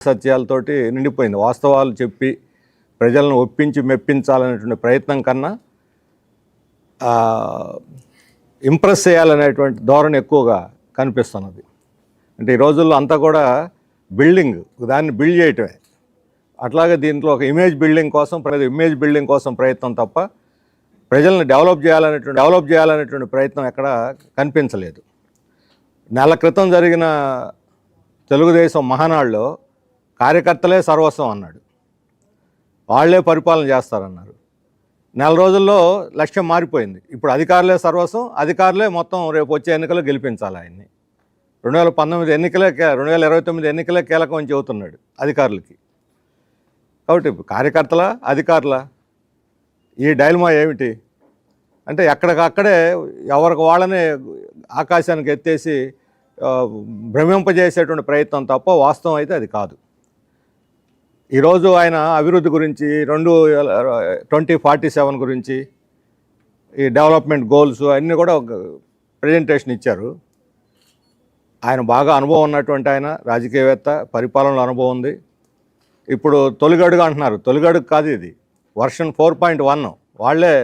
సత్యాలతోటి నిండిపోయింది. వాస్తవాలు చెప్పి ప్రజలను ఒప్పించి మెప్పించాలనేటువంటి ప్రయత్నం కన్నా ఇంప్రెస్ చేయాలనేటువంటి ధోరణి ఎక్కువగా కనిపిస్తున్నది. అంటే ఈ రోజుల్లో అంతా కూడా దాన్ని బిల్డ్ చేయటమే. అట్లాగే దీంట్లో ఒక ఇమేజ్ బిల్డింగ్ కోసం ప్రయత్నం తప్ప ప్రజల్ని డెవలప్ చేయాలనేటువంటి ప్రయత్నం ఎక్కడ కనిపించలేదు. నెల క్రితం జరిగిన తెలుగుదేశం మహానాడులో కార్యకర్తలే సర్వస్వం అన్నాడు, వాళ్లే పరిపాలన చేస్తారన్నారు. నెల రోజుల్లో లక్ష్యం మారిపోయింది. ఇప్పుడు అధికారులే సర్వస్వం, అధికారులే మొత్తం రేపు వచ్చే ఎన్నికల్లో గెలిపించాలి ఆయన్ని. 2029 ఎన్నికలే కీలకం అని చెబుతున్నాడు అధికారులకి. కాబట్టి కార్యకర్తల అధికారుల ఈ డైలమా ఏమిటి అంటే ఎక్కడికక్కడే ఎవరికి వాళ్ళనే ఆకాశానికి ఎత్తేసి భ్రమింపజేసేటువంటి ప్రయత్నం తప్ప వాస్తవం అయితే అది కాదు. ఈరోజు ఆయన అభివృద్ధి గురించి 2047 గురించి ఈ డెవలప్మెంట్ గోల్స్ అన్నీ కూడా ఒక ప్రజెంటేషన్ ఇచ్చారు. ఆయన బాగా అనుభవం ఉన్నటువంటి ఆయన రాజకీయవేత్త, పరిపాలనలో అనుభవం ఉంది. ఇప్పుడు తొలిగడుగు అంటున్నారు, తొలిగడుగు కాదు ఇది, వర్షన్ 4.1. వాళ్ళే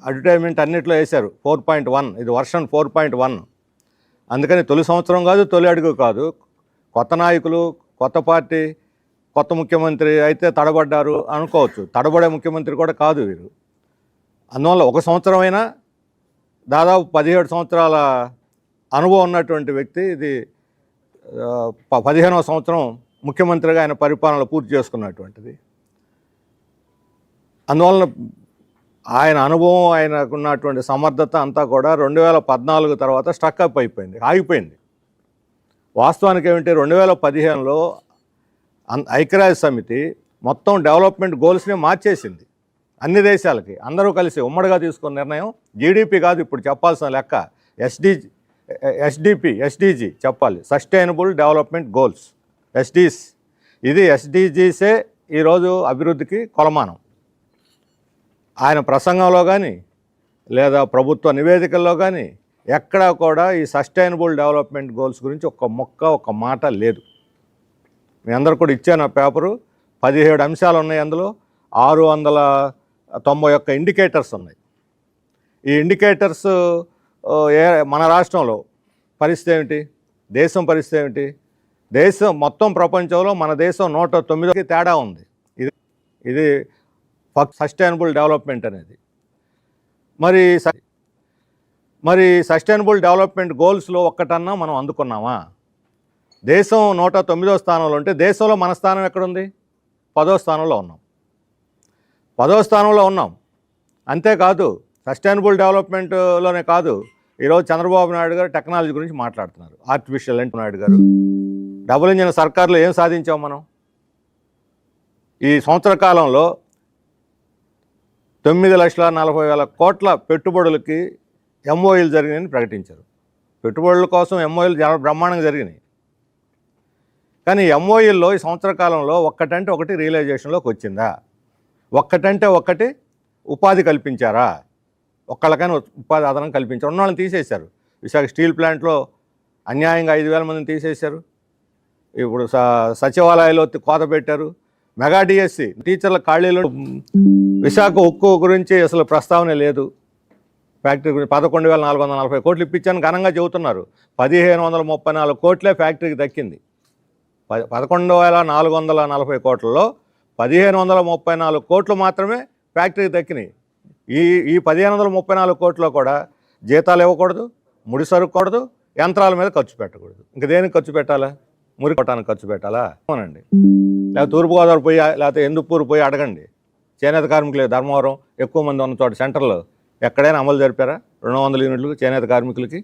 అడ్వర్టైజ్మెంట్ అన్నిట్లో వేశారు 4.1, ఇది వర్షన్ 4.1. అందుకని తొలి సంవత్సరం కాదు, తొలి అడుగు కాదు. కొత్త నాయకులు, కొత్త పార్టీ, కొత్త ముఖ్యమంత్రి అయితే తడబడ్డారు అనుకోవచ్చు. తడబడే ముఖ్యమంత్రి కూడా కాదు వీరు. అందువల్ల ఒక సంవత్సరం అయినా దాదాపు 17 సంవత్సరాల అనుభవం ఉన్నటువంటి వ్యక్తి. ఇది 15వ సంవత్సరం ముఖ్యమంత్రిగా ఆయన పరిపాలన పూర్తి చేసుకున్నటువంటిది. అందువలన ఆయన అనుభవం, ఆయనకున్నటువంటి సమర్థత అంతా కూడా 2014 తర్వాత స్ట్రక్అప్ అయిపోయింది, ఆగిపోయింది. వాస్తవానికి ఏమిటి, 2015లో ఐక్యరాజ్య సమితి మొత్తం డెవలప్మెంట్ గోల్స్ని మార్చేసింది. అన్ని దేశాలకి అందరూ కలిసి ఉమ్మడిగా తీసుకున్న నిర్ణయం. జీడిపి కాదు ఇప్పుడు చెప్పాల్సిన లెక్క, ఎస్డిజి చెప్పాలి, సస్టైనబుల్ డెవలప్మెంట్ గోల్స్, ఎస్డీస్. ఇది ఎస్డిజీసే ఈరోజు అభివృద్ధికి కొలమానం. ఆయన ప్రసంగంలో కానీ లేదా ప్రభుత్వ నివేదికల్లో కానీ ఎక్కడా కూడా ఈ సస్టైనబుల్ డెవలప్మెంట్ గోల్స్ గురించి ఒక్క మాట లేదు. మీ అందరు కూడా ఇచ్చాను ఆ పేపరు. 17 అంశాలు ఉన్నాయి, అందులో 691 ఇండికేటర్స్ ఉన్నాయి. ఈ ఇండికేటర్స్ మన రాష్ట్రంలో పరిస్థితి ఏమిటి, దేశం పరిస్థితి ఏమిటి? దేశం మొత్తం ప్రపంచంలో మన దేశం 109కి తేడా ఉంది. ఇది సస్టైనబుల్ డెవలప్మెంట్ అనేది. మరి సస్టైనబుల్ డెవలప్మెంట్ గోల్స్లో ఒక్కటన్నా మనం అందుకున్నామా? దేశం 109వ స్థానంలో ఉంటే దేశంలో మన స్థానం ఎక్కడుంది? 10వ స్థానంలో ఉన్నాం. 10వ స్థానంలో ఉన్నాం. అంతేకాదు, సస్టైనబుల్ డెవలప్మెంట్లోనే కాదు, ఈరోజు చంద్రబాబు నాయుడు గారు టెక్నాలజీ గురించి మాట్లాడుతున్నారు. ఆర్టిఫిషియల్ నాయుడు గారు డబుల్ ఇంజిన్ సర్కారులో ఏం సాధించాం మనం? ఈ సంవత్సర కాలంలో 9,40,000 కోట్ల పెట్టుబడులకి ఎంఓయూలు జరిగినాయని ప్రకటించారు. పెట్టుబడుల కోసం ఎంఓయూలు బ్రహ్మాండంగా జరిగినాయి. కానీ ఎంఓయూల్లో ఈ సంవత్సర కాలంలో ఒక్కటంటే ఒకటి రియలైజేషన్లోకి వచ్చిందా? ఒక్కటంటే ఒకటి ఉపాధి కల్పించారా? ఒక్కళ్ళకైనా ఉపాధి ఆధారం కల్పించారు. ఉన్న వాళ్ళని తీసేశారు. విశాఖ స్టీల్ ప్లాంట్లో అన్యాయంగా 5,000 మందిని తీసేశారు. ఇప్పుడు సచివాలయాల్లో కోత పెట్టారు. మెగా డిఎస్సి టీచర్ల ఖాళీలు, విశాఖ ఉక్కు గురించి అసలు ప్రస్తావన లేదు. ఫ్యాక్టరీ గురించి 11,440 కోట్లు ఇప్పించాను ఘనంగా చెబుతున్నారు. 1,534 కోట్లే ఫ్యాక్టరీకి దక్కింది. 11,440 కోట్లలో 1,534 కోట్లు మాత్రమే ఫ్యాక్టరీకి దక్కినాయి. ఈ 1,534 కోట్లలో కూడా జీతాలు ఇవ్వకూడదు, ముడి సరుకూడదు, యంత్రాల మీద ఖర్చు పెట్టకూడదు. ఇంక దేనికి ఖర్చు పెట్టాలా? మురి కొట్టానికి ఖర్చు పెట్టాలా? అవునండి. లేకపోతే తూర్పుగోదావరి పోయి, లేకపోతే ఎందుపూరు పోయి అడగండి. చేనేత కార్మికులు ధర్మవరం ఎక్కువ మంది ఉన్న చోట సెంటర్లో ఎక్కడైనా అమలు జరిపారా 200 యూనిట్లు చేనేత కార్మికులకి?